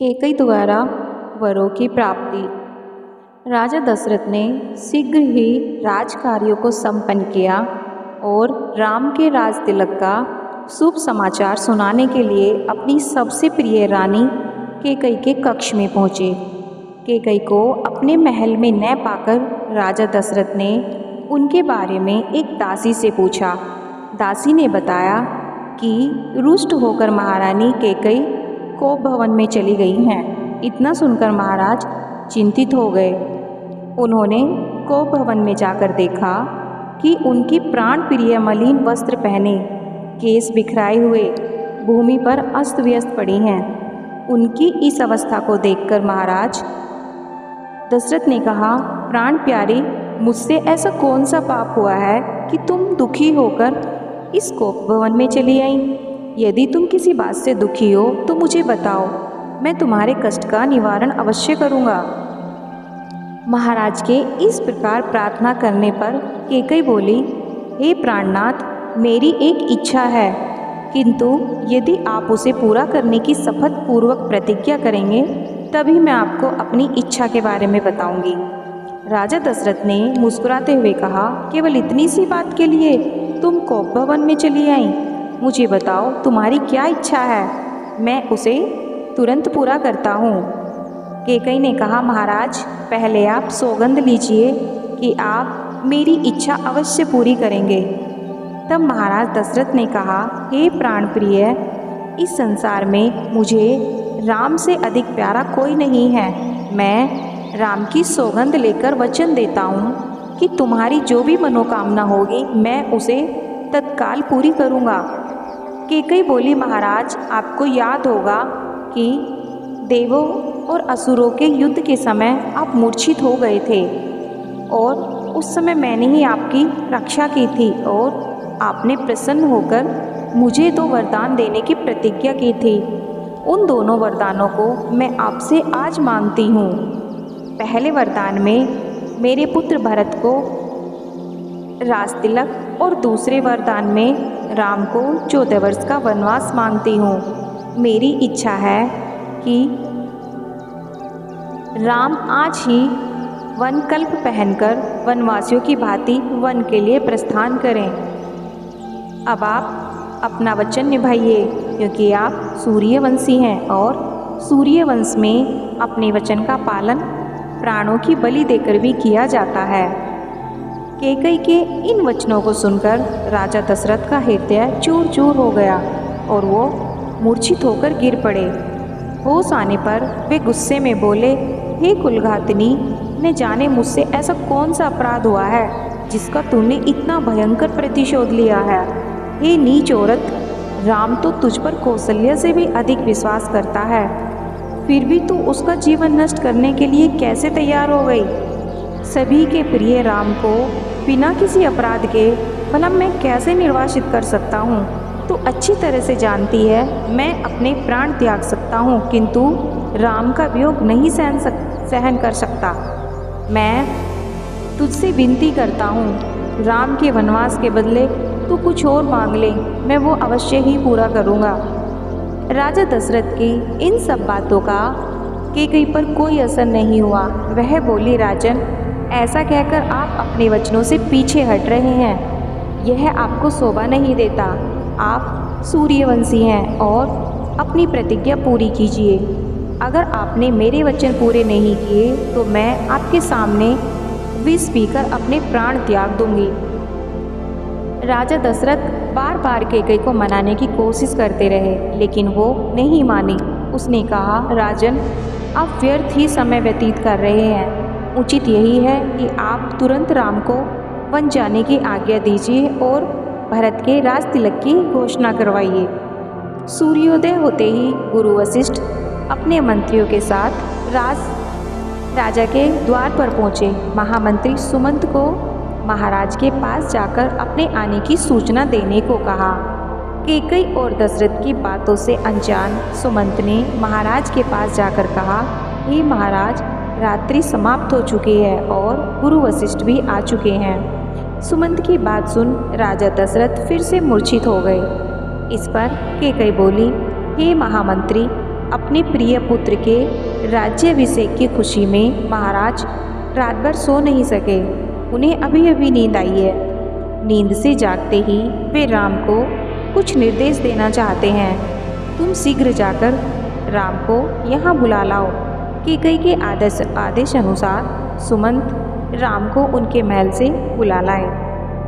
केकई द्वारा वरों की प्राप्ति। राजा दशरथ ने शीघ्र ही राजकार्यों को संपन्न किया और राम के राज तिलक का शुभ समाचार सुनाने के लिए अपनी सबसे प्रिय रानी केकई के कक्ष में पहुँचे। केकई को अपने महल में न पाकर राजा दशरथ ने उनके बारे में एक दासी से पूछा। दासी ने बताया कि रुष्ट होकर महारानी केकई कोप भवन में चली गई हैं। इतना सुनकर महाराज चिंतित हो गए। उन्होंने कोप भवन में जाकर देखा कि उनकी प्राण प्रिय मलिन वस्त्र पहने, केस बिखराए हुए भूमि पर अस्त व्यस्त पड़ी हैं। उनकी इस अवस्था को देखकर महाराज दशरथ ने कहा, प्राण प्यारी, मुझसे ऐसा कौन सा पाप हुआ है कि तुम दुखी होकर इस कोप भवन में चली आई? यदि तुम किसी बात से दुखी हो तो मुझे बताओ, मैं तुम्हारे कष्ट का निवारण अवश्य करूँगा। महाराज के इस प्रकार प्रार्थना करने पर केकई बोली, हे प्राणनाथ, मेरी एक इच्छा है, किंतु यदि आप उसे पूरा करने की शपथ पूर्वक प्रतिज्ञा करेंगे तभी मैं आपको अपनी इच्छा के बारे में बताऊंगी। राजा दशरथ ने मुस्कुराते हुए कहा, केवल इतनी सी बात के लिए तुम कोप भवन में चली आई? मुझे बताओ तुम्हारी क्या इच्छा है, मैं उसे तुरंत पूरा करता हूँ। केकई ने कहा, महाराज, पहले आप सौगंध लीजिए कि आप मेरी इच्छा अवश्य पूरी करेंगे। तब महाराज दशरथ ने कहा, हे प्राण प्रिय, इस संसार में मुझे राम से अधिक प्यारा कोई नहीं है। मैं राम की सौगंध लेकर वचन देता हूँ कि तुम्हारी जो भी मनोकामना होगी मैं उसे तत्काल पूरी करूँगा। केकई बोली, महाराज, आपको याद होगा कि देवों और असुरों के युद्ध के समय आप मूर्छित हो गए थे और उस समय मैंने ही आपकी रक्षा की थी और आपने प्रसन्न होकर मुझे 2 वरदान देने की प्रतिज्ञा की थी। उन दोनों वरदानों को मैं आपसे आज मांगती हूँ। पहले वरदान में मेरे पुत्र भरत को राजतिलक और दूसरे वरदान में राम को 14 वर्ष का वनवास मांगती हूँ। मेरी इच्छा है कि राम आज ही वन कल्प पहनकर वनवासियों की भांति वन के लिए प्रस्थान करें। अब आप अपना वचन निभाइए, क्योंकि आप सूर्यवंशी हैं और सूर्यवंश में अपने वचन का पालन प्राणों की बलि देकर भी किया जाता है। केकई के इन वचनों को सुनकर राजा दशरथ का हृदय चूर चूर हो गया और वो मूर्छित होकर गिर पड़े। होश आने पर वे गुस्से में बोले, हे कुलघातिनी, न जाने मुझसे ऐसा कौन सा अपराध हुआ है जिसका तूने इतना भयंकर प्रतिशोध लिया है। हे नीच औरत, राम तो तुझ पर कौशल्या से भी अधिक विश्वास करता है, फिर भी तू उसका जीवन नष्ट करने के लिए कैसे तैयार हो गई? सभी के प्रिय राम को बिना किसी अपराध के भला मैं कैसे निर्वासित कर सकता हूँ? तो अच्छी तरह से जानती है मैं अपने प्राण त्याग सकता हूँ, किंतु राम का वियोग नहीं सहन कर सकता। मैं तुझसे विनती करता हूँ, राम के वनवास के बदले तू कुछ और मांग ले, मैं वो अवश्य ही पूरा करूँगा। राजा दशरथ की इन सब बातों का केकई पर कोई असर नहीं हुआ। वह बोली, राजन, ऐसा कहकर आप अपने वचनों से पीछे हट रहे हैं। यह आपको शोभा नहीं देता। आप सूर्यवंशी हैं और अपनी प्रतिज्ञा पूरी कीजिए। अगर आपने मेरे वचन पूरे नहीं किए तो मैं आपके सामने विष पीकर अपने प्राण त्याग दूंगी। राजा दशरथ बार बार केकई को मनाने की कोशिश करते रहे, लेकिन वो नहीं मानी। उसने कहा, राजन, आप व्यर्थ ही समय व्यतीत कर रहे हैं। उचित यही है कि आप तुरंत राम को वन जाने की आज्ञा दीजिए और भरत के राज तिलक की घोषणा करवाइए। सूर्योदय होते ही गुरु वशिष्ठ अपने मंत्रियों के साथ राजा के द्वार पर पहुँचे। महामंत्री सुमंत को महाराज के पास जाकर अपने आने की सूचना देने को कहा। केकई और दशरथ की बातों से अनजान सुमंत ने महाराज के पास जाकर कहा, हे महाराज, रात्रि समाप्त हो चुकी है और गुरु वशिष्ठ भी आ चुके हैं। सुमंत की बात सुन राजा दशरथ फिर से मूर्छित हो गए। इस पर केकई बोली, हे महामंत्री, अपने प्रिय पुत्र के राज्याभिषेक की खुशी में महाराज रात भर सो नहीं सके। उन्हें अभी अभी नींद आई है। नींद से जागते ही वे राम को कुछ निर्देश देना चाहते हैं। तुम शीघ्र जाकर राम को यहाँ बुला लाओ। कैकेयी के आदेश अनुसार सुमंत राम को उनके महल से बुला लाए।